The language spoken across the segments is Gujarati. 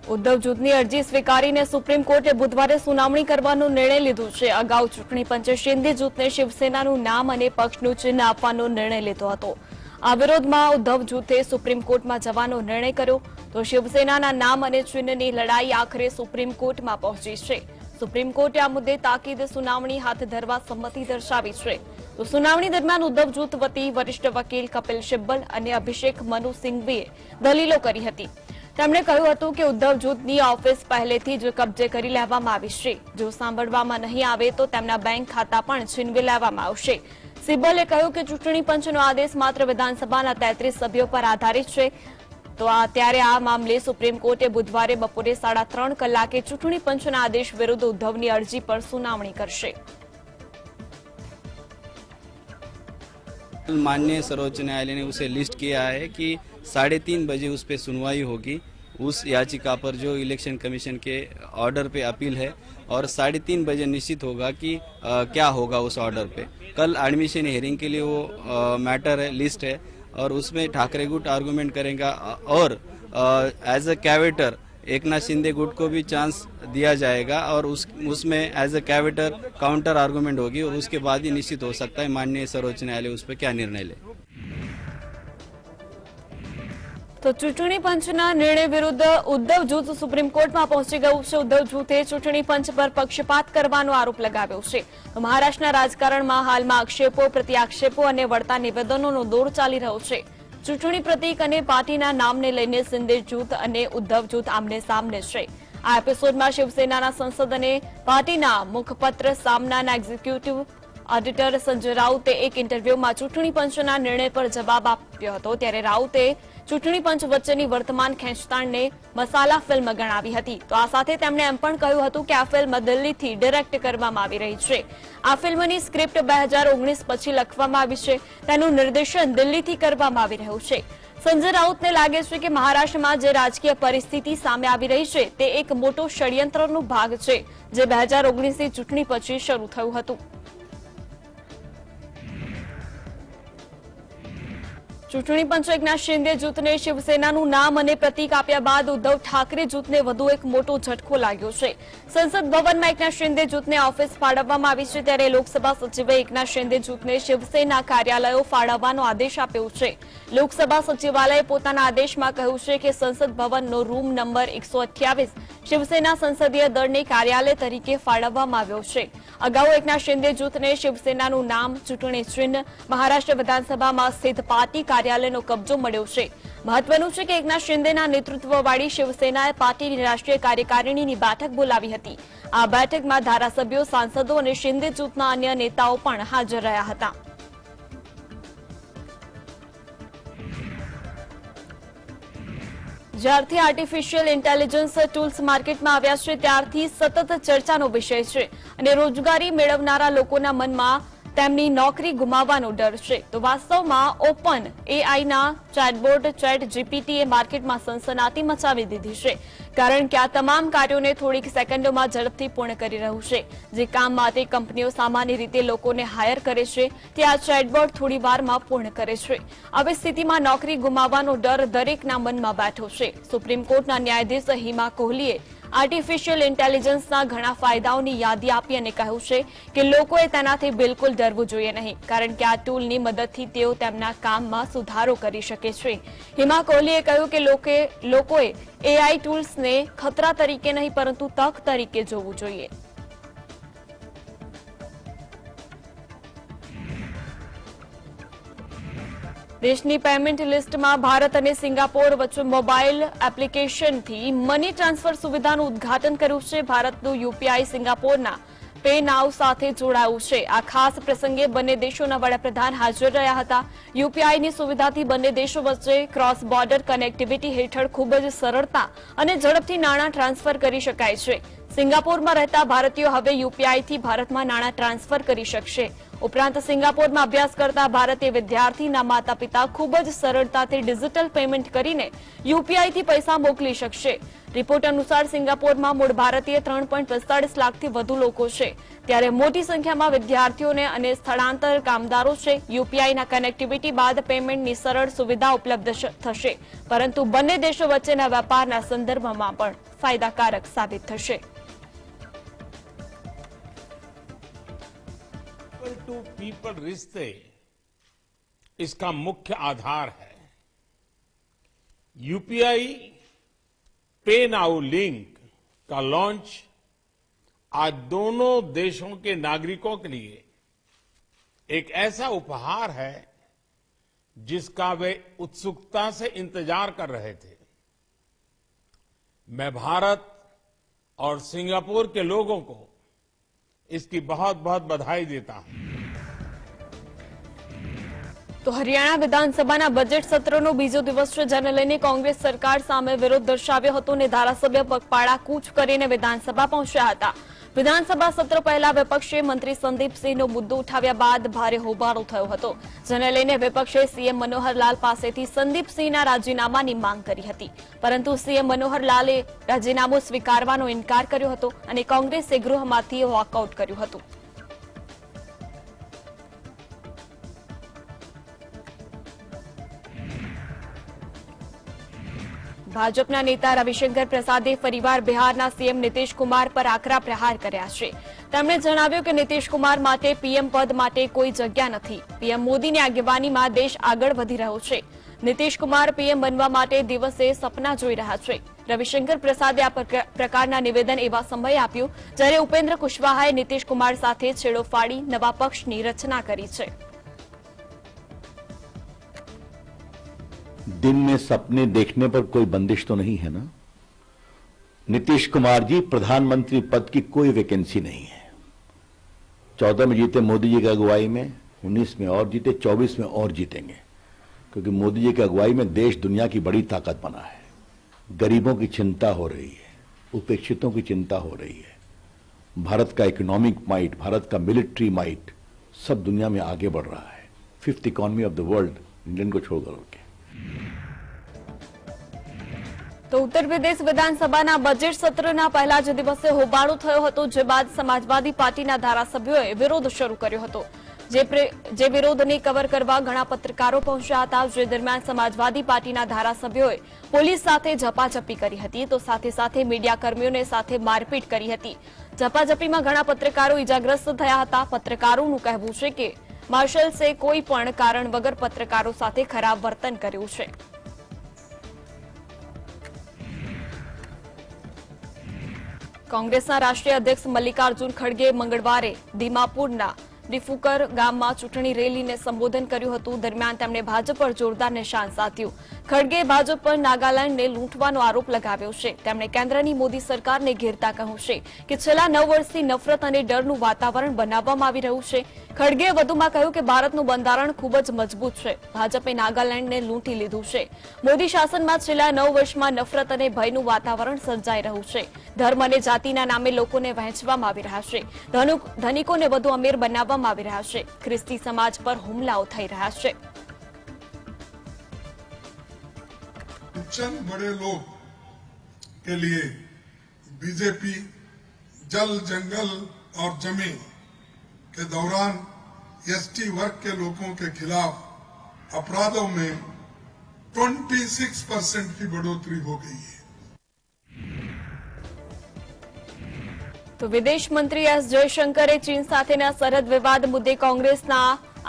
ઉદ્ધવ જૂથની અરજી સ્વીકારીને સુપ્રીમ કોર્ટે બુધવારે સુનાવણી કરવાનો નિર્ણય લીધો છે। અગાઉ ચૂંટણી પંચે શિંદે જૂથને શિવસેનાનું નામ અને પક્ષનું ચિહ્ન આપવાનો નિર્ણય લીધો હતો। આ વિરોધમાં ઉદ્ધવ જૂથે સુપ્રીમ કોર્ટમાં જવાનો નિર્ણય કર્યો તો શિવસેનાના નામ અને ચિહ્નની લડાઈ આખરે સુપ્રીમ કોર્ટમાં પહોંચી છે। સુપ્રીમ કોર્ટે આ મુદ્દે તાકીદે સુનાવણી હાથ ધરવા સંમતિ દર્શાવી છે। તો સુનાવણી દરમિયાન ઉદ્ધવ જૂથ વતી વરિષ્ઠ વકીલ કપિલ સિબ્બલ અને અભિષેક મનુ સિંઘવીએ દલીલો કરી હતી। તેમણે કહ્યું હતું કે ઉદ્ધવ જૂથની ઓફિસ પહેલેથી જ કબજે કરી લેવામાં આવી છે। જો સાંભળવામાં નહીં આવે તો તેમના બેંક ખાતા પણ છીનવી લેવામાં આવશે। સિબ્બલે કહ્યું કે ચૂંટણી પંચનો આદેશ માત્ર વિધાનસભાના 33 સભ્યો પર આધારિત છે। તો ત્યારે આ મામલે સુપ્રીમ કોર્ટે બુધવારે બપોરે 3:30 કલાકે ચૂંટણી પંચના આદેશ વિરુદ્ધ ઉદ્ધવની અરજી પર સુનાવણી કરશે। माननीय सर्वोच्च न्यायालय ने उसे लिस्ट किया है कि 3:30 बजे उस पर सुनवाई होगी। उस याचिका पर जो इलेक्शन कमीशन के ऑर्डर पे अपील है और 3:30 बजे निश्चित होगा कि क्या होगा उस ऑर्डर पे। कल एडमिशन हियरिंग के लिए वो मैटर है, लिस्ट है और उसमें ठाकरे गुट आर्गुमेंट करेगा और एज अ कैवेटर एकनाथ शिंदे गुट को भी चांस दिया जाएगा और उसमें एज अ कैवेटर काउंटर आर्गुमेंट होगी और उसके बाद ही निश्चित हो सकता है माननीय सर्वोच्च न्यायालय उस पर क्या निर्णय ले। तो चूंटणी पंचना निर्णय विरुद्ध उद्धव जूथ सुप्रीम कोर्ट में पहुंची गયું છે। उद्धव जूथे चूंटणी पंच पर पक्षपात करવાનો આરોપ લગાવ્યો છે। મહારાષ્ટ્રના રાજકારણમાં હાલમાં આક્ષેપો પ્રત્યાક્ષેપો અને વળતા નિવેદનોનો દોર ચાલી રહ્યો છે। ચૂંટણી પ્રતીક અને પાર્ટીના નામને લઈને શિંદે જૂથ અને ઉદ્ધવ જૂથ આમને સામને છે। આ એપિસોડમાં શિવસેનાના સંસદ અને પાર્ટીના મુખપત્ર સામનાના એક્ઝિક્યુટિવ ઓડિટર સંજય રાઉતે એક ઇન્ટરવ્યુમાં ચૂંટણી પંચના નિર્ણય પર જવાબ આપ્યો હતો। ત્યારે રાઉતે ચૂંટણી પંચ વચ્ચેની વર્તમાન ખેંચતાણને મસાલા ફિલ્મ ગણાવી હતી। તો આ સાથે તેમણે એમ પણ કહ્યું હતું કે આ ફિલ્મ દિલ્હીથી ડિરેક્ટ કરવામાં આવી રહી છે। આ ફિલ્મની સ્ક્રિપ્ટ 2019 પછી લખવામાં આવી છે। તેનું નિર્દેશન દિલ્હીથી કરવામાં આવી રહ્યું છે। સંજય રાઉતને લાગે છે કે મહારાષ્ટ્રમાં જે રાજકીય પરિસ્થિતિ સામે આવી રહી છે તે એક મોટો ષડયંત્રનો ભાગ છે જે 2019ની ચૂંટણી પછી શરૂ થયું હતું। ચૂંટણી પંચ એકનાથ શિંદે જૂથને શિવસેનાનું નામ અને પ્રતીક આપ્યા બાદ ઉદ્ધવ ઠાકરે જૂથને વધુ એક મોટો ઝટકો લાગ્યો છે। સંસદ ભવનમાં એકનાથ શિંદે જૂથને ઓફિસ ફાળવવામાં આવી છે ત્યારે લોકસભા સચિવે એકનાથ શિંદે જૂથને શિવસેના કાર્યાલયો ફાળવવાનો આદેશ આપ્યો છે। લોકસભા સચિવાલયે પોતાના આદેશમાં કહ્યું છે કે સંસદ ભવનનો રૂમ નંબર 128 શિવસેના સંસદીય દળને કાર્યાલય તરીકે ફાળવવામાં આવ્યો છે। અગાઉ એકનાથ શિંદે જૂથને શિવસેનાનું નામ, ચૂંટણી ચિહ્ન, મહારાષ્ટ્ર વિધાનસભામાં સ્થિત પાર્ટી કાર્યાલયનો કબજો મળ્યો છે। મહત્વનું છે કે એકનાથ શિંદેના નેતૃત્વવાળી શિવસેનાએ પાર્ટીની રાષ્ટ્રીય કાર્યકારિણીની બેઠક બોલાવી હતી। આ બેઠકમાં ધારાસભ્યો, સાંસદો અને શિંદે જૂથના અન્ય નેતાઓ પણ હાજર રહ્યા હતા। જ્યારથી આર્ટિફિશિયલ ઇન્ટેલિજન્સ ટૂલ્સ માર્કેટમાં આવ્યા છે ત્યારથી સતત ચર્ચાનો વિષય છે અને રોજગારી મેળવનારા લોકોના મનમાં તેમની નોકરી ગુમાવવાનો ડર છે। તો વાસ્તવમાં ઓપન એઆઈના ચેટબોટ ચેટ જીપીટીએ માર્કેટમાં સનસનાટી મચાવી દીધી છે કારણ કે આ તમામ કાર્યોને થોડીક સેકન્ડોમાં ઝડપથી પૂર્ણ કરી રહ્યું છે। જે કામ માટે કંપનીઓ સામાન્ય રીતે લોકોને હાયર કરે છે તે આ ચેટબોટ થોડી વારમાં પૂર્ણ કરે છે। આવી સ્થિતિમાં નોકરી ગુમાવવાનો ડર દરેકના મનમાં બેઠો છે। સુપ્રીમ કોર્ટના ન્યાયાધીશ હિમા કોહલીએ આર્ટિફિશિયલ ઇન્ટેલિજન્સના ઘણા ફાયદાઓની યાદી આપી અને કહ્યું છે કે લોકોએ તેનાથી બિલકુલ ડરવું જોઈએ નહીં કારણ કે આ ટૂલની મદદથી તેઓ તેમના કામમાં સુધારો કરી શકે છે। હિમા કોહલીએ કહ્યું કે લોકોએ એઆઈ ટૂલ્સને ખતરા તરીકે નહીં પરંતુ તક તરીકે જોવું જોઈએ। દેશની પેમેન્ટ લિસ્ટમાં ભારત અને સિંગાપોર વચ્ચે મોબાઈલ એપ્લિકેશનથી મની ટ્રાન્સફર સુવિધાનું ઉદ્ઘાટન કર્યું છે। ભારતનું યુપીઆઈ સિંગાપોરના પે નાવ સાથે જોડાયું છે। આ ખાસ પ્રસંગે બંને દેશોના વડાપ્રધાન હાજર રહ્યા હતા। યુપીઆઈની સુવિધાથી બંને દેશો વચ્ચે ક્રોસ બોર્ડર કનેક્ટિવિટી હેઠળ ખૂબ જ સરળતા અને ઝડપથી નાણાં ટ્રાન્સફર કરી શકાય છે। સિંગાપોરમાં રહેતા ભારતીયો હવે યુપીઆઈથી ભારતમાં નાણાં ટ્રાન્સફર કરી શકશે। ઉપરાંત સિંગાપોરમાં અભ્યાસ કરતા ભારતીય વિદ્યાર્થીના માતા પિતા ખૂબ જ સરળતાથી ડિજિટલ પેમેન્ટ કરીને યુપીઆઈથી પૈસા મોકલી શકશે. રિપોર્ટ અનુસાર સિંગાપોરમાં મૂળ ભારતીય 3.45 લાખથી વધુ લોકો છે, ત્યારે મોટી સંખ્યામાં વિદ્યાર્થીઓને અને સ્થળાંતર કામદારો છે. યુપીઆઈના કનેક્ટિવિટી બાદ પેમેન્ટની સરળ સુવિધા ઉપલબ્ધ થશે, પરંતુ બંને દેશો વચ્ચેના વેપારના સંદર્ભમાં પણ ફાયદાકારક સાબિત થશે. टू पीपल रिश्ते इसका मुख्य आधार है. यूपीआई पे नाउ लिंक का लॉन्च आज दोनों देशों के नागरिकों के लिए एक ऐसा उपहार है जिसका वे उत्सुकता से इंतजार कर रहे थे. मैं भारत और सिंगापुर के लोगों को इसकी बहुत बहुत बधाई देता हूं. તો હરિયાણા વિધાનસભાના બજેટ સત્રનો બીજો દિવસ છે, જેને લઈને કોંગ્રેસ સરકાર સામે વિરોધ દર્શાવ્યો હતો અને ધારાસભ્ય પગપાળા કૂચ કરીને વિધાનસભા પહોંચ્યા હતા. વિધાનસભા સત્ર પહેલા વિપક્ષે મંત્રી સંદીપસિંહનો મુદ્દો ઉઠાવ્યા બાદ ભારે હોબાળો થયો હતો, જેને લઈને વિપક્ષે સીએમ મનોહરલાલ પાસેથી સંદીપસિંહના રાજીનામાની માંગ કરી હતી, પરંતુ સીએમ મનોહરલાલે રાજીનામું સ્વીકારવાનો ઇનકાર કર્યો હતો અને કોંગ્રેસે ગૃહમાંથી વોકઆઉટ કર્યું હતું. ભાજપના નેતા રવિશંકર પ્રસાદે ફરીવાર બિહારના સીએમ નીતિશ કુમાર પર આકરા પ્રહાર કર્યા છે. તેમણે જણાવ્યું કે નીતિશ કુમાર માટે પીએમ પદ માટે કોઈ જગ્યા નથી. પીએમ મોદીની આગેવાનીમાં દેશ આગળ વધી રહ્યો છે. નીતિશ કુમાર પીએમ બનવા માટે દિવસે સપના જોઈ રહ્યા છે. રવિશંકર પ્રસાદે આ પ્રકારના નિવેદન એવા સમયે આપ્યું જ્યારે ઉપેન્દ્ર કુશવાહાએ નીતિશ કુમાર સાથે છેડો ફાડી નવા પક્ષની રચના કરી છે. दिन में सपने देखने पर कोई बंदिश तो नहीं है ना. नीतीश कुमार जी प्रधानमंत्री पद की कोई वैकेंसी नहीं है. 14 में जीते मोदी जी की अगुवाई में, 19 में और जीते, 24 में और जीतेंगे, क्योंकि मोदी जी की अगुवाई में देश दुनिया की बड़ी ताकत बना है. गरीबों की चिंता हो रही है, उपेक्षितों की चिंता हो रही है. भारत का इकोनॉमिक माइट, भारत का मिलिट्री माइट सब दुनिया में आगे बढ़ रहा है. 5th economy of the world Indian को छोड़कर के. તો ઉત્તર પ્રદેશ વિધાનસભાના બજેટ સત્રના પહેલા જ દિવસે હોબાળો થયો હતો, જે બાદ સમાજવાદી પાર્ટીના ધારાસભ્યોએ વિરોધ શરૂ કર્યો હતો. જે વિરોધને કવર કરવા ઘણા પત્રકારો પહોંચ્યા હતા, જે દરમિયાન સમાજવાદી પાર્ટીના ધારાસભ્યોએ પોલીસ સાથે ઝપાઝપી કરી હતી, તો સાથે સાથે મીડિયાકર્મીઓને સાથે મારપીટ કરી હતી. ઝપાઝપીમાં ઘણા પત્રકારો ઇજાગ્રસ્ત થયા હતા. પત્રકારોનું કહેવું છે કે માર્શલ્સે કોઈ પણ કારણ વગર પત્રકારો સાથે ખરાબ વર્તન કર્યું છે. કોંગ્રેસના રાષ્ટ્રીય અધ્યક્ષ મલ્લિકાર્જુન ખડગે મંગળવારે દીમાપુરના ડિફુકર ગામમાં ચૂંટણી રેલીને સંબોધન કર્યું હતું. દરમિયાન તેમણે ભાજપ પર જોરદાર નિશાન સાધ્યું. ખડગે ભાજપ પર નાગાલેન્ડને લૂંટવાનો આરોપ લગાવ્યો છે. તેમણે કેન્દ્રની મોદી સરકારને ઘેરતા કહ્યું છે કે છેલ્લા 9 વર્ષથી નફરત અને ડરનું વાતાવરણ બનાવવામાં આવી રહ્યું છે. ખડગેએ વધુમાં કહ્યું કે ભારતનું બંધારણ ખૂબ જ મજબૂત છે. ભાજપે નાગાલેન્ડને લૂંટી લીધું છે. મોદી શાસનમાં છેલ્લા 9 વર્ષમાં નફરત અને ભયનું વાતાવરણ સર્જાઈ રહ્યું છે. ધર્મ અને જાતિના નામે લોકોને વહેંચવામાં આવી રહ્યા છે. ધનિકોને વધુ અમીર બનાવવામાં આવી રહ્યા છે. ખ્રિસ્તી સમાજ પર હુમલાઓ થઈ રહ્યા છે. चंद बड़े लोग के लिए बीजेपी जल जंगल और जमीन के दौरान एसटी वर्ग के लोगों के खिलाफ अपराधों में 26% की बढ़ोतरी हो गई है. તો વિદેશ મંત્રી એસ જયશંકરે ચીન સાથેના સરહદ વિવાદ મુદ્દે કોંગ્રેસના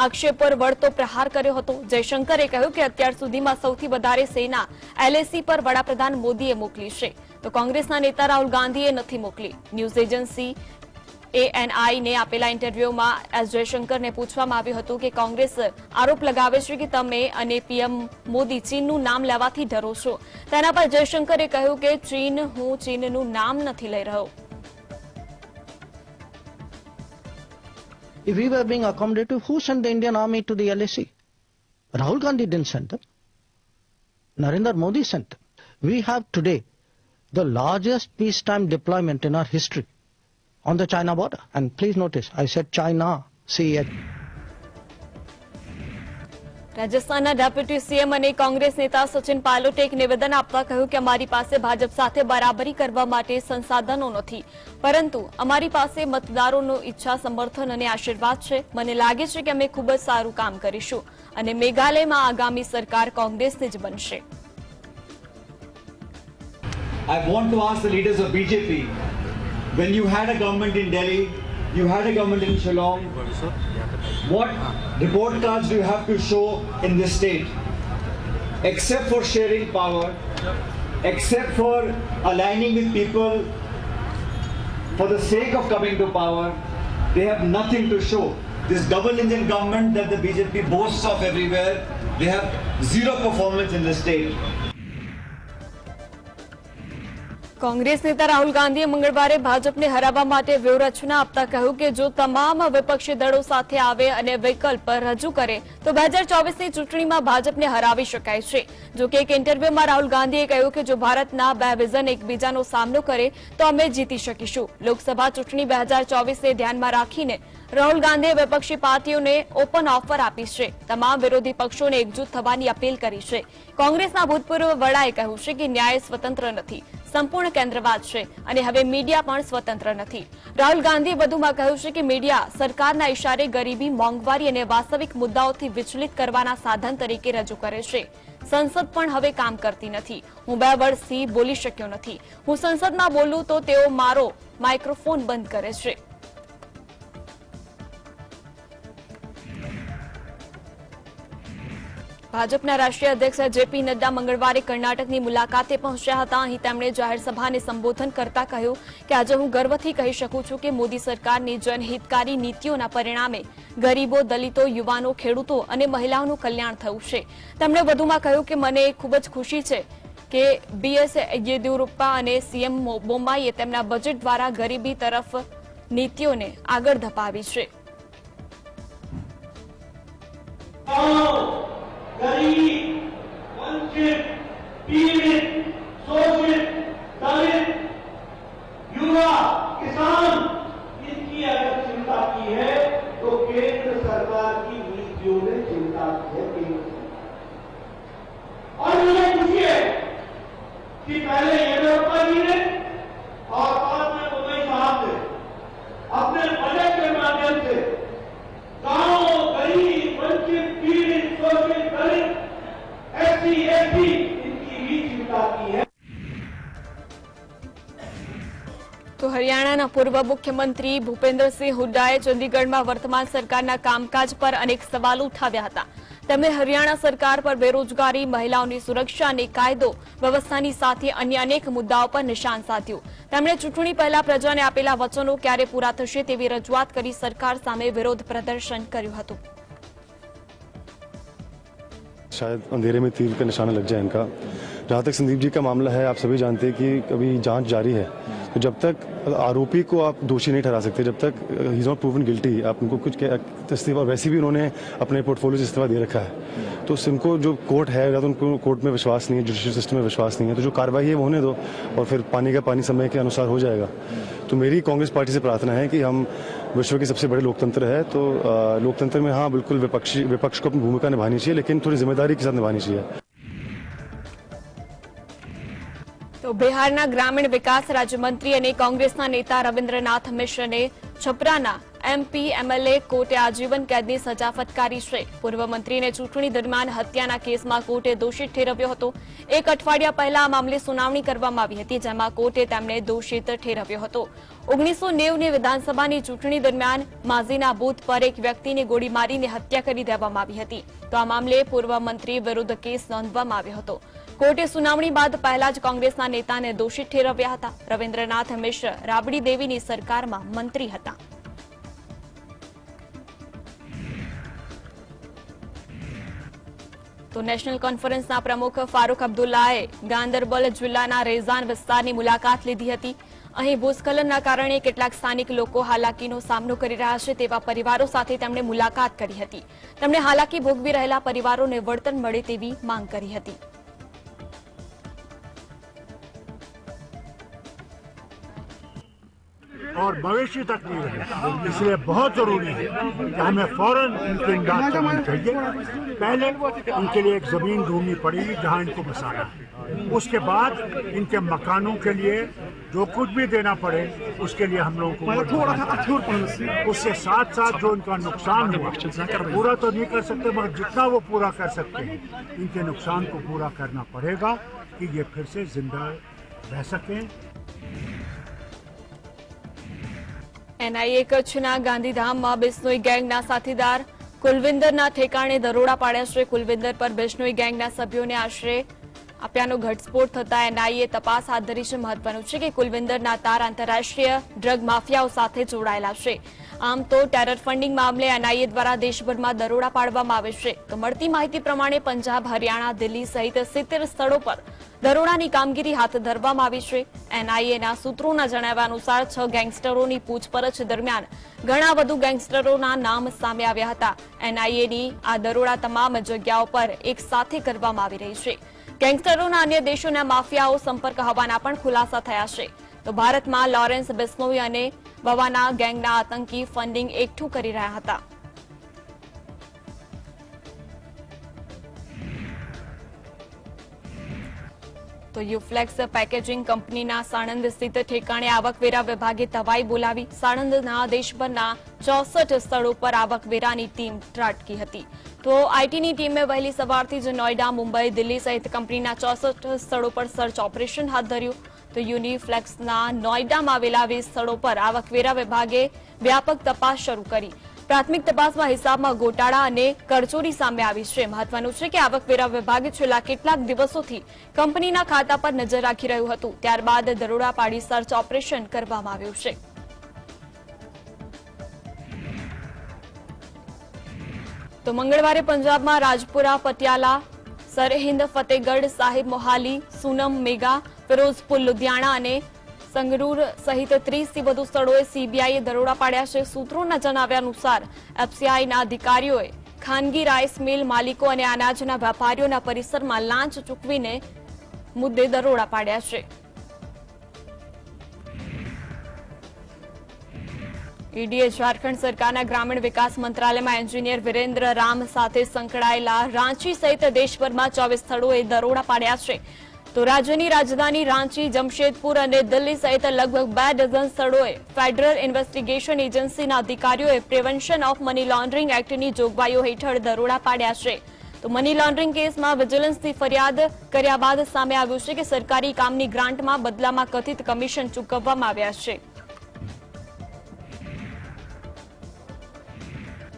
આક્ષેપ પર વળતો પ્રહાર કર્યો હતો. જયશંકરે કહ્યું કે અત્યાર સુધીમાં સૌથી વધારે સેના એલએસી પર વડાપ્રધાન મોદીએ મોકલી છે, તો કોંગ્રેસના નેતા રાહુલ ગાંધીએ નથી મોકલી. ન્યૂઝ એજન્સી એએનઆઈને આપેલા ઇન્ટરવ્યુમાં એસ જયશંકરને પૂછવામાં આવ્યું હતું કે કોંગ્રેસ આરોપ લગાવે છે કે તમે અને પીએમ મોદી ચીનનું નામ લેવાથી ડરો છો. તેના પર જયશંકરે કહ્યું કે હું ચીનનું નામ નથી લઈ રહ્યો. If we were being accommodative, who sent the Indian army to the LAC? Rahul Gandhi didn't send them. Narendra Modi sent them. We have today the largest peacetime deployment in our history on the China border. And please notice, I said China, CH. રાજસ્થાનના ડેપ્યુટી સીએમ અને કોંગ્રેસ નેતા સચિન પાયલોટે એક નિવેદન આપતા કહ્યું કે અમારી પાસે ભાજપ સાથે બરાબરી કરવા માટે સંસાધનો નથી, પરંતુ અમારી પાસે મતદારોનો ઈચ્છા, સમર્થન અને આશીર્વાદ છે. મને લાગે છે કે અમે ખૂબ જ સારું કામ કરીશું અને મેઘાલયમાં આગામી સરકાર કોંગ્રેસની જ બનશે. I want to ask the leaders of BJP, when you had a government in Delhi, you had a government in Shillong, what report cards do you have to show in this state? Except for sharing power, except for aligning with people for the sake of coming to power, they have nothing to show. This double engine government that the BJP boasts of everywhere, they have zero performance in the state. Congress નેતા રાહુલ ગાંધીએ મંગળવારે ભાજપને હરાવવા માટે વ્યૂહરચના આપતા કહ્યું કે જો તમામ વિપક્ષી દળો સાથે આવે અને વિકલ્પ રજૂ કરે તો 2024ની ચૂંટણીમાં ભાજપને હરાવી શકાય છે. જો કે એક ઇન્ટરવ્યુમાં રાહુલ ગાંધીએ કહ્યું કે જો ભારતના બે વિઝન એકબીજાનો સામનો કરે તો અમે જીતી શકીશું. લોકસભા ચૂંટણી 2024ને ધ્યાનમાં રાખીને રાહુલ ગાંધીએ વિપક્ષી પાર્ટીઓને ઓપન ઓફર આપી છે. તમામ વિરોધી પક્ષોને એકજૂથ થવાની અપીલ કરી છે. કોંગ્રેસના ભૂતપૂર્વ વડાએ કહ્યું છે કે ન્યાય સ્વતંત્ર નથી, સંપૂર્ણ કેન્દ્રવાદ છે અને હવે મીડિયા પણ સ્વતંત્ર નથી. રાહુલ ગાંધીએ વધુમાં કહ્યું છે કે મીડિયા સરકારના ઇશારે ગરીબી, મોંઘવારી અને વાસ્તવિક મુદ્દાઓથી વિચલિત કરવાના સાધન તરીકે રજૂ કરે છે. સંસદ પણ હવે કામ કરતી નથી. હું 2 વર્ષથી બોલી શક્યો નથી. હું સંસદમાં બોલું તો તેઓ મારો માઇક્રોફોન બંધ કરે છે. ભાજપના રાષ્ટ્રીય અધ્યક્ષ જેપી નડ્ડા મંગળવારે કર્ણાટકની મુલાકાતે પહોંચ્યા હતા. અહીં તેમણે જાહેર સભાને સંબોધન કરતા કહ્યું કે આજે હું ગર્વથી કહી શકું છું કે મોદી સરકારની જનહિતકારી નીતિઓના પરિણામે ગરીબો, દલિતો, યુવાનો, ખેડૂતો અને મહિલાઓનું કલ્યાણ થયું છે. તેમણે વધુમાં કહ્યું કે મને ખૂબ જ ખુશી છે કે બીએસ યેદિયુરપ્પા અને સીએમ બોમ્માઈએ તેમના બજેટ દ્વારા ગરીબી તરફ નીતિઓને આગળ ધપાવી છે. गरीब, वंचित, पीड़ित, शोषित, दलित, युवा, किसान, इनकी अगर चिंता की है तो केंद्र सरकार की नीतियों ने चिंता की है. और मुझे खुशी है कि पहले येदियुरप्पा जी ने और बाद में मोदी साहब ने अपने बजट के माध्यम से गांव, गरीब, वंचित, पीड़ित, शोषित, दलित, एससी, एसटी, इनकी भी चिंता की है. તો હરિયાણાના પૂર્વ મુખ્યમંત્રી ભૂપેન્દ્રસિંહ હુડ્ડાએ ચંદીગઢમાં વર્તમાન સરકારના કામકાજ પર અનેક સવાલો ઉઠાવ્યા હતા. તેમણે હરિયાણા સરકાર પર બેરોજગારી, મહિલાઓની સુરક્ષા અને કાયદો વ્યવસ્થાની સાથે અન્ય અનેક મુદ્દાઓ પર નિશાન સાધ્યું. તેમણે ચૂંટણી પહેલા પ્રજાને આપેલા વચનો ક્યારે પૂરા થશે તેવી રજૂઆત કરી સરકાર સામે વિરોધ પ્રદર્શન કર્યું હતું. शायद अंधेरे में तीर का निशाना लग जाए इनका. जहाँ तक संदीप जी का मामला है, आप सभी जानते हैं कि अभी जांच जारी है. तो जब तक आरोपी को आप दोषी नहीं ठहरा सकते, जब तक he is not proven guilty, आप उनको कुछ इस्तीफा, वैसे भी उन्होंने अपने पोर्टफोलियो से इस्तीफा दे रखा है. तो उनको जो कोर्ट है, या तो उनको कोर्ट में विश्वास नहीं है, जुडिशियल सिस्टम में विश्वास नहीं है, तो जो कार्रवाई है वो होने दो और फिर पानी का पानी समय के अनुसार हो जाएगा. तो मेरी कांग्रेस पार्टी से प्रार्थना है कि हम विश्व के सबसे बड़े लोकतंत्र है, तो लोकतंत्र में हाँ बिल्कुल विपक्ष को अपनी भूमिका निभानी चाहिए, लेकिन थोड़ी जिम्मेदारी के साथ निभानी चाहिए. તો બિહારના ગ્રામીણ વિકાસ રાજ્યમંત્રી અને કોંગ્રેસના નેતા રવિન્દ્રનાથ મિશ્રને છપરાના એમપી એમએલએ કોર્ટે આજીવન કેદની સજા ફટકારી છે. પૂર્વ મંત્રીને ચૂંટણી દરમિયાન હત્યાના કેસમાં કોર્ટે દોષિત ઠેરવ્યો હતો. એક અઠવાડિયા પહેલા આ મામલે સુનાવણી કરવામાં આવી હતી, જેમાં કોર્ટે તેમને દોષિત ઠેરવ્યો હતો. 1990ની વિધાનસભાની ચૂંટણી દરમિયાન માઝીના બૂથ પર એક વ્યક્તિને ગોળી મારીને હત્યા કરી દેવામાં આવી હતી. તો આ મામલે પૂર્વ મંત્રી વિરુદ્ધ કેસ નોંધવામાં આવ્યો હતો. કોર્ટે સુનાવણી બાદ પહેલા જ કોંગ્રેસના નેતાને દોષિત ઠેરવ્યા હતા. રવિન્દ્રનાથ મિશ્ર રાબડી દેવીની સરકારમાં મંત્રી હતા. તો નેશનલ કોન્ફરન્સના પ્રમુખ ફારૂક અબ્દુલ્લાએ ગાંદરબલ જિલ્લાના રેઝાન વિસ્તારની મુલાકાત લીધી હતી. અહીં ભૂસ્ખલનના કારણે કેટલાક સ્થાનિક લોકો હાલાકીનો સામનો કરી રહ્યા છે તેવા પરિવારો સાથે તેમણે મુલાકાત કરી હતી. તેમણે હાલાકી ભોગવી રહેલા પરિવારોને વળતર મળે તેવી માંગ કરી હતી. और भविष्य तक नहीं रहे। इसलिए बहुत जरूरी है कि हमें फौरन इनकी इमदाद करनी चाहिए। पहले इनके लिए एक जमीन ढूंढनी पड़ेगी जहां इनको बसाना है, उसके बाद इनके मकानों के लिए जो कुछ भी देना पड़े उसके लिए हम लोगों को उससे साथ साथ जो इनका नुकसान हुआ पूरा तो नहीं कर सकते, मगर जितना वो पूरा कर सकते हैं इनके नुकसान को पूरा करना पड़ेगा कि ये फिर से जिंदा रह सकें। એનઆઈએ કચ્છના ગાંધીધામમાં બિશ્નોઈ ગેંગના સાથીદાર કુલવિંદરના ઠેકાણે દરોડા પાડ્યા છે। કુલવિંદર પર બિશ્નોઈ ગેંગના સભ્યોને આશરે આપ્યાનો ઘટસ્ફોટ થતા એનઆઈએ તપાસ હાથ ધરી છે। મહત્વનું છે કે કુલવિંદરના તાર આંતરરાષ્ટ્રીય ડ્રગ માફિયાઓ સાથે જોડાયેલા છે। આમ તો ટેરર ફંડિંગ મામલે એનઆઈએ દ્વારા દેશભરમાં દરોડા પાડવામાં આવે છે। તો મળતી માહિતી પ્રમાણે પંજાબ, હરિયાણા, દિલ્હી સહિત 70 સ્થળો પર દરોડાની કામગીરી હાથ ધરવામાં આવી છે। એનઆઈએના સૂત્રોના જણાવ્યા અનુસાર 6 ગેંગસ્ટરોની પૂછપરછ દરમિયાન ઘણા વધુ ગેંગસ્ટરોના નામ સામે આવ્યા હતા। એનઆઈએની આ દરોડા તમામ જગ્યાઓ પર એક સાથે કરવામાં આવી રહી છે। ગેંગસ્ટરોના અન્ય દેશોના માફિયાઓ સંપર્ક હોવાના પણ ખુલાસા થયા છે। તો ભારતમાં લોરેન્સ બિશ્નોઈ અને બવાના ગેંગના આતંકી ફંડિંગ એકઠું કરી રહ્યા હતા। તો યુફ્લેક્સ પેકેજિંગ કંપનીના સાણંદ સ્થિત ઠેકાણે આવકવેરા વિભાગે તવાઈ બોલાવી। સાણંદના દેશભરના 64 સ્થળો પર આવકવેરાની ટીમ ત્રાટકી હતી। તો આઈટીની ટીમે વહેલી સવારથી જ નોઈડા, મુંબઈ, દિલ્હી સહિત કંપનીના 64 સ્થળો પર સર્ચ ઓપરેશન હાથ ધર્યું। તો યુનિફ્લેક્સના નોઈડામાં આવેલા 20 સ્થળો પર આવકવેરા વિભાગે વ્યાપક તપાસ શરૂ કરી। પ્રાથમિક તપાસમાં હિસાબમાં ગોટાળા અને કરચોરી સામે આવી છે। મહત્વનું છે કે આવકવેરા વિભાગે છેલ્લા કેટલાક દિવસોથી કંપનીના ખાતા પર નજર રાખી રહ્યું હતું, ત્યારબાદ દરોડા પાડી સર્ચ ઓપરેશન કરવામાં આવ્યું છે। તો મંગળવારે પંજાબમાં રાજપુરા, પટિયાલા, સરહિંદ, ફતેહગઢ સાહિબ, મોહાલી, સુનમ, મેગા, ફિરોઝપુર, લુધિયાણા અને સંગરૂર સહિત 30 થી વધુ સ્થળોએ સીબીઆઈએ દરોડા પાડ્યા છે। સૂત્રોના જણાવ્યા અનુસાર એફસીઆઈના અધિકારીઓએ ખાનગી રાઈસ મિલ માલિકો અને અનાજના વેપારીઓના પરિસરમાં લાંચ ચૂકવીને મુદ્દે દરોડા પાડ્યા છે। ઈડીએ ઝારખંડ સરકારના ગ્રામીણ વિકાસ મંત્રાલયમાં એન્જિનિયર વિરેન્દ્ર રામ સાથે સંકળાયેલા રાંચી સહિત દેશભરમાં 24 સ્થળોએ દરોડા પાડ્યા છે। તો રાજ્યની રાજધાની રાંચી, જમશેદપુર અને દિલ્હી સહિત લગભગ 2 ડઝન સ્થળોએ ફેડરલ ઇન્વેસ્ટિગેશન એજન્સીના અધિકારીઓએ પ્રિવેન્શન ઓફ મની લોન્ડરિંગ એક્ટની જોગવાઈઓ હેઠળ દરોડા પાડ્યા છે। તો મની લોન્ડરિંગ કેસમાં વિજિલન્સની ફરિયાદ કર્યા બાદ સામે આવ્યું છે કે સરકારી કામની ગ્રાન્ટમાં બદલામાં કથિત કમિશન ચૂકવવામાં આવ્યા છે।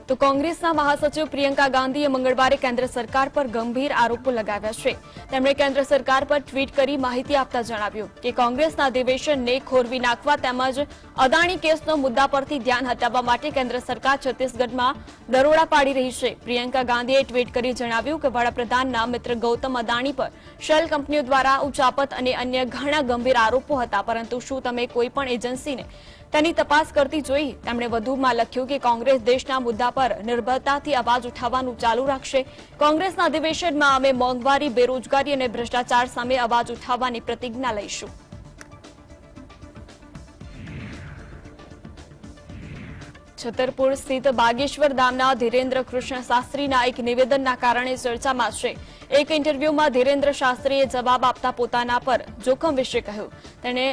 તો કોંગ્રેસના મહાસચિવ પ્રિયંકા ગાંધીએ મંગળવારે કેન્દ્ર સરકાર પર ગંભીર આરોપો લગાવ્યા છે। તેમણે કેન્દ્ર સરકાર પર ટ્વીટ કરી માહિતી આપતા જણાવ્યું કે કોંગ્રેસના અધિવેશનને ખોરવી નાખવા તેમજ અદાણી કેસનો મુદ્દા પરથી ધ્યાન હટાવવા માટે કેન્દ્ર સરકાર છત્તીસગઢમાં દરોડા પાડી રહી છે। પ્રિયંકા ગાંધીએ ટ્વીટ કરી જણાવ્યું કે વડાપ્રધાનના મિત્ર ગૌતમ અદાણી પર શેલ કંપનીઓ દ્વારા ઉચાપત અને અન્ય ઘણા ગંભીર આરોપો હતા, પરંતુ શું તમે કોઈ પણ એજન્સીને તેની તપાસ કરતી જોઈ? તેમણે વધુમાં લખ્યું કે કોંગ્રેસ દેશના મુદ્દા પર નિર્ભરતાથી અવાજ ઉઠાવવાનું ચાલુ રાખશે। કોંગ્રેસના અધિવેશનમાં અમે મોંઘવારી, બેરોજગારી અને ભ્રષ્ટાચાર સામે અવાજ ઉઠાવવાની પ્રતિજ્ઞા લઈશું। છતરપુર સ્થિત બાગેશ્વર ધામના ધીરેન્દ્ર કૃષ્ણ શાસ્ત્રીના એક નિવેદનના કારણે ચર્ચામાં છે। એક ઇન્ટરવ્યુમાં ધીરેન્દ્ર શાસ્ત્રીએ જવાબ આપતા પોતાના પર જોખમ વિશે કહ્યું। તેણે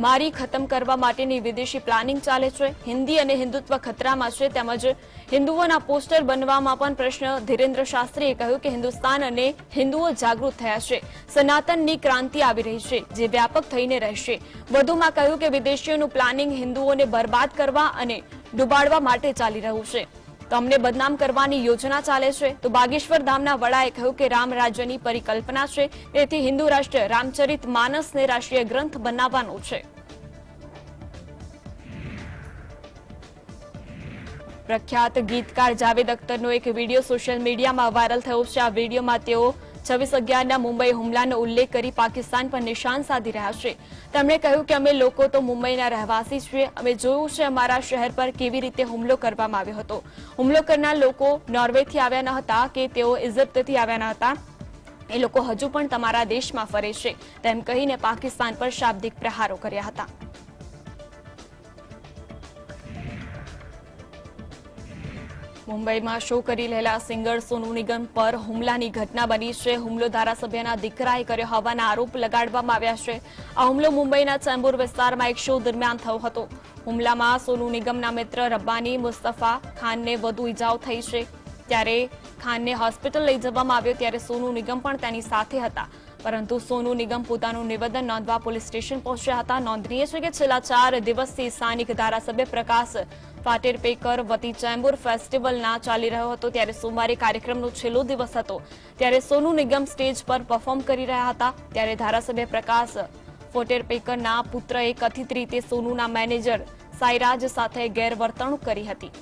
મારી ખતમ કરવા માટેની વિદેશી પ્લાનિંગ ચાલે છે, હિન્દી અને હિન્દુત્વ ખતરામાં છે, તેમજ હિન્દુઓના પોસ્ટર બનવામાં પણ પ્રશ્ન। ધીરેન્દ્ર શાસ્ત્રીએ કહ્યું કે હિન્દુસ્તાન અને હિન્દુઓ જાગૃત થયા છે, સનાતનની ક્રાંતિ આવી રહી છે, જે વ્યાપક થઈને રહેશે। વધુમાં કહ્યું કે વિદેશીઓનું પ્લાનિંગ હિન્દુઓને બરબાદ કરવા અને ડૂબાડવા માટે ચાલી રહ્યું છે, તો અમને બદનામ કરવાની યોજના ચાલે છે। તો બાગેશ્વર ધામના વડાએ કહ્યું કે રામ રાજ્યની પરિકલ્પના છે, તેથી હિન્દુ રાષ્ટ્ર રામચરિત માનસને રાષ્ટ્રીય ગ્રંથ બનાવવાનો છે। પ્રખ્યાત ગીતકાર જાવેદ અખ્તરનો એક વિડીયો સોશિયલ મીડિયામાં વાયરલ થયો છે। આ વિડીયોમાં તેઓ 26/11ના મુંબઈ હુમલાનો ઉલ્લેખ કરી પાકિસ્તાન પર નિશાન સાધી રહ્યા છે। તેમણે કહ્યું કે અમે લોકો તો મુંબઈના રહેવાસી છીએ, અમે જોયું છે અમારા શહેર પર કેવી રીતે હુમલો કરવામાં આવ્યો હતો। હુમલો કરનાર લોકો નોર્વેથી આવ્યા ન હતા કે તેઓ ઇજિપ્તથી આવ્યા ન હતા, એ લોકો હજુ પણ તમારા દેશમાં ફરે છે, તેમ કહીને પાકિસ્તાન પર શાબ્દિક પ્રહારો કર્યા હતા। મુંબઈમાં શો કરી રહેલા સિંગર સોનુ નિગમ પર હુમલાની ઘટના બની છે. હુમલો ધારાસભ્યના દીકરાએ કર્યો હોવાના આરોપ લગાડવામાં આવ્યા છે. આ હુમલો મુંબઈના ચેમ્બુર વિસ્તારમાં એક શો દરમિયાન થયો હતો. હુમલામાં સોનુ નિગમના મિત્ર રબ્બાની મુસ્તફા ખાનને વધુ ઈજાઓ થઈ છે. ત્યારે ખાનને હોસ્પિટલ લઈ જવામાં આવ્યો ત્યારે સોનુ નિગમ પણ તેની સાથે હતા, પરંતુ સોનુ નિગમ પોતાનું નિવેદન નોંધવા પોલીસ સ્ટેશન પહોંચ્યા હતા. નોંધનીય છે કે છેલ્લા 4 દિવસથી સ્થાનિક ધારાસભ્ય પ્રકાશ પાટેરપેકર વતી ચેમ્બુર ફેસ્ટિવલના ચાલી રહ્યો હતો. ત્યારે સોમવારે કાર્યક્રમનો છેલ્લો દિવસ હતો. ત્યારે સોનુ નિગમ સ્ટેજ પર પરફોર્મ કરી રહ્યા હતા. ત્યારે ધારાસભ્ય પ્રકાશ પાટેરપેકરના પુત્રએ કથિત રીતે સોનુના મેનેજર સાઈરાજ સાથે ગેરવર્તણૂક કરી હતી.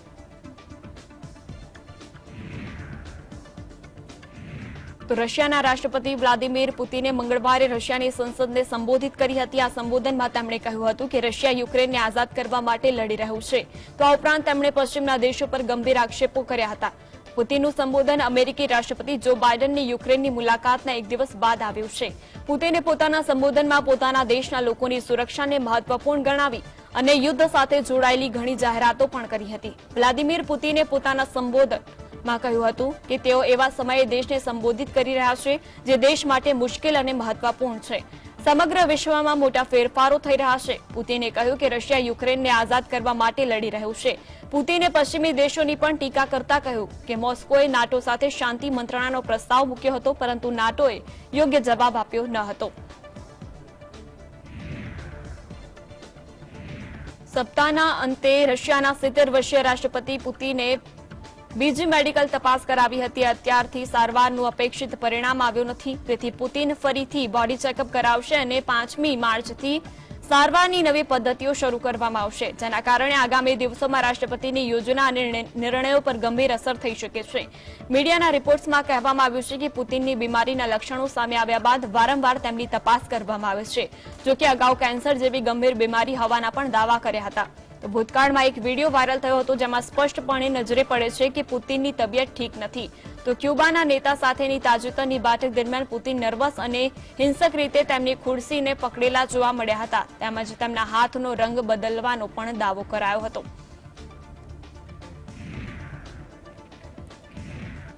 તો રશિયાના રાષ્ટ્રપતિ વ્લાદિમીર પુતિને મંગળવારે રશિયાની સંસદને સંબોધિત કરી હતી. આ સંબોધનમાં તેમણે કહ્યું હતું કે રશિયા યુક્રેનને આઝાદ કરવા માટે લડી રહ્યું છે. તો આ ઉપરાંત તેમણે પશ્ચિમના દેશો પર ગંભીર આક્ષેપો કર્યા હતા. પુતિનનું સંબોધન અમેરિકી રાષ્ટ્રપતિ જો બાઇડનની યુક્રેનની મુલાકાતના એક દિવસ બાદ આવ્યું છે. પુતિને પોતાના સંબોધનમાં પોતાના દેશના લોકોની સુરક્ષાને મહત્વપૂર્ણ ગણાવી અને યુદ્ધ સાથે જોડાયેલી ઘણી જાહેરાતો પણ કરી હતી. વ્લાદિમીર પુતિને પોતાના સંબોધનમાં કહ્યું હતું કે તેઓ એવા સમયે દેશને સંબોધિત કરી રહ્યા છે જે દેશ માટે મુશ્કેલ અને મહત્વપૂર્ણ છે. સમગ્ર વિશ્વમાં મોટા ફેરફારો થઈ રહ્યા છે. પુતિને કહ્યું કે રશિયા યુક્રેનને આઝાદ કરવા માટે લડી રહ્યું છે. પુતિને પશ્ચિમી દેશોની પણ ટીકા કરતા કહ્યું કે મોસ્કોએ નાટો સાથે શાંતિ મંત્રણાનો પ્રસ્તાવ મૂક્યો હતો, પરંતુ નાટોએ યોગ્ય જવાબ આપ્યો ન હતો. સપ્તાહના અંતે રશિયાના 70 વર્ષીય રાષ્ટ્રપતિ પુતિને બીજી મેડિકલ તપાસ કરાવી હતી. અત્યારથી સારવારનું અપેક્ષિત પરિણામ આવ્યું નથી. તેથી પુતિન ફરીથી બોડી ચેકઅપ કરાવશે અને 5મી માર્ચથી સારવારની નવી પદ્ધતિઓ શરૂ કરવામાં આવશે, જેના કારણે આગામી દિવસોમાં રાષ્ટ્રપતિની યોજના અને નિર્ણયો પર ગંભીર અસર થઈ શકે છે. મીડિયાના રિપોર્ટ્સમાં કહેવામાં આવ્યું છે કે પુતિનની બીમારીના લક્ષણો સામે આવ્યા બાદ વારંવાર તેમની તપાસ કરવામાં આવે છે. જોકે અગાઉ કેન્સર જેવી ગંભીર બીમારી હોવાના પણ દાવા કર્યા હતા. ભૂતકાળમાં એક વિડીયો વાયરલ થયો હતો જેમાં સ્પષ્ટપણે નજરે પડે છે કે પુતિનની તબિયત ઠીક નથી. તો ક્યુબાના નેતા સાથેની તાજેતરની બેઠક દરમિયાન પુતિન નર્વસ અને હિંસક રીતે તેમની ખુરશીને પકડેલા જોવા મળ્યા હતા. તેમજ તેમના હાથનો રંગ બદલવાનો પણ દાવો કરાયો હતો.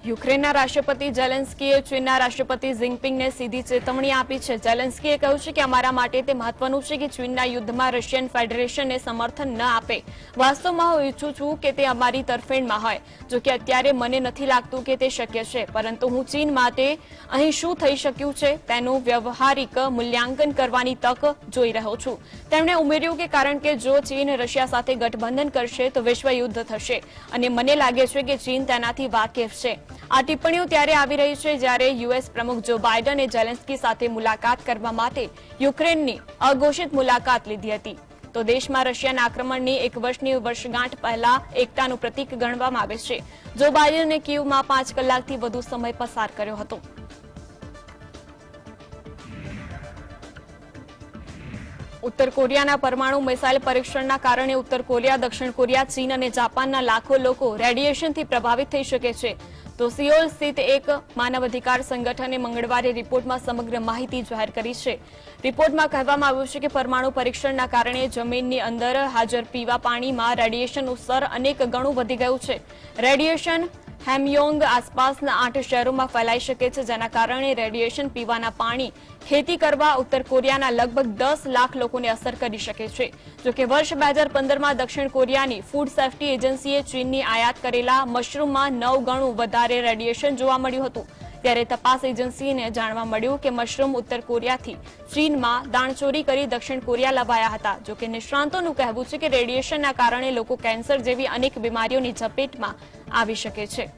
યુક્રેનના રાષ્ટ્રપતિ ઝેલેન્સ્કીએ ચીનના રાષ્ટ્રપતિ જિનપિંગને સીધી ચેતવણી આપી છે. ઝેલેન્સ્કીએ કહ્યું છે કે અમારા માટે તે મહત્વનું છે કે ચીનના યુદ્ધમાં રશિયન ફેડરેશનને સમર્થન ન આપે. વાસ્તવમાં હું ઈચ્છું છું કે તે અમારી તરફેણમાં હોય. જો કે અત્યારે મને નથી લાગતું કે તે શક્ય છે, પરંતુ હું ચીન માટે અહીં શું થઈ શક્યું છે તેનું વ્યવહારિક મૂલ્યાંકન કરવાની તક જોઈ રહ્યો છું. તેમણે ઉમેર્યું કે કારણ કે જો ચીન રશિયા સાથે ગઠબંધન કરશે તો વિશ્વ યુદ્ધ થશે અને મને લાગે છે કે ચીન તેનાથી વાકેફ છે. આ ટિપ્પણીઓ ત્યારે આવી રહી છે જ્યારે યુએસ પ્રમુખ જો બાઇડને ઝેલેન્સ્કી સાથે મુલાકાત કરવા માટે યુક્રેનની અઘોષિત મુલાકાત લીધી હતી. તો દેશમાં રશિયાના આક્રમણની 1 વર્ષની વર્ષગાંઠ પહેલા એકતાનું પ્રતીક ગણવામાં આવે છે. જો બાઇડને કીવમાં 5 કલાકથી વધુ સમય પસાર કર્યો હતો. ઉત્તર કોરિયાના પરમાણુ મિસાઇલ પરીક્ષણના કારણે ઉત્તર કોરિયા, દક્ષિણ કોરિયા, ચીન અને જાપાનના લાખો લોકો રેડિયેશનથી પ્રભાવિત થઈ શકે છે. તો સિયોલ સ્થિત એક માનવ અધિકાર સંગઠને મંગળવારે રિપોર્ટમાં સમગ્ર માહિતી જાહેર કરી છે. રિપોર્ટમાં કહેવામાં આવ્યું છે કે પરમાણુ પરીક્ષણના કારણે જમીનની અંદર હાજર પીવા પાણીમાં રેડિયેશનનું સ્તર અનેક ગણું વધી ગયું છે. રેડિયેશન હેમયોંગ આસપાસના 8 શહેરોમાં ફેલાઈ શકે છે, જેના કારણે રેડિયેશન પીવાના પાણી ખેતી કરવા ઉત્તર કોરિયાના લગભગ 10 લાખ લોકોને અસર કરી શકે છે. જોકે વર્ષ 2015માં દક્ષિણ કોરિયાની ફૂડ સેફ્ટી એજન્સીએ ચીનની આયાત કરેલા મશરૂમમાં 9 ગણું વધારે રેડિયેશન જોવા મળ્યું હતું. ત્યારે તપાસ એજન્સીને જાણવા મળ્યું કે મશરૂમ ઉત્તર કોરિયાથી ચીનમાં દાણચોરી કરી દક્ષિણ કોરિયા લવાયા હતા. જોકે નિષ્ણાંતોનું કહેવું છે કે રેડિયેશનના કારણે લોકો કેન્સર જેવી અનેક બીમારીઓની ઝપેટમાં આવી શકે છે.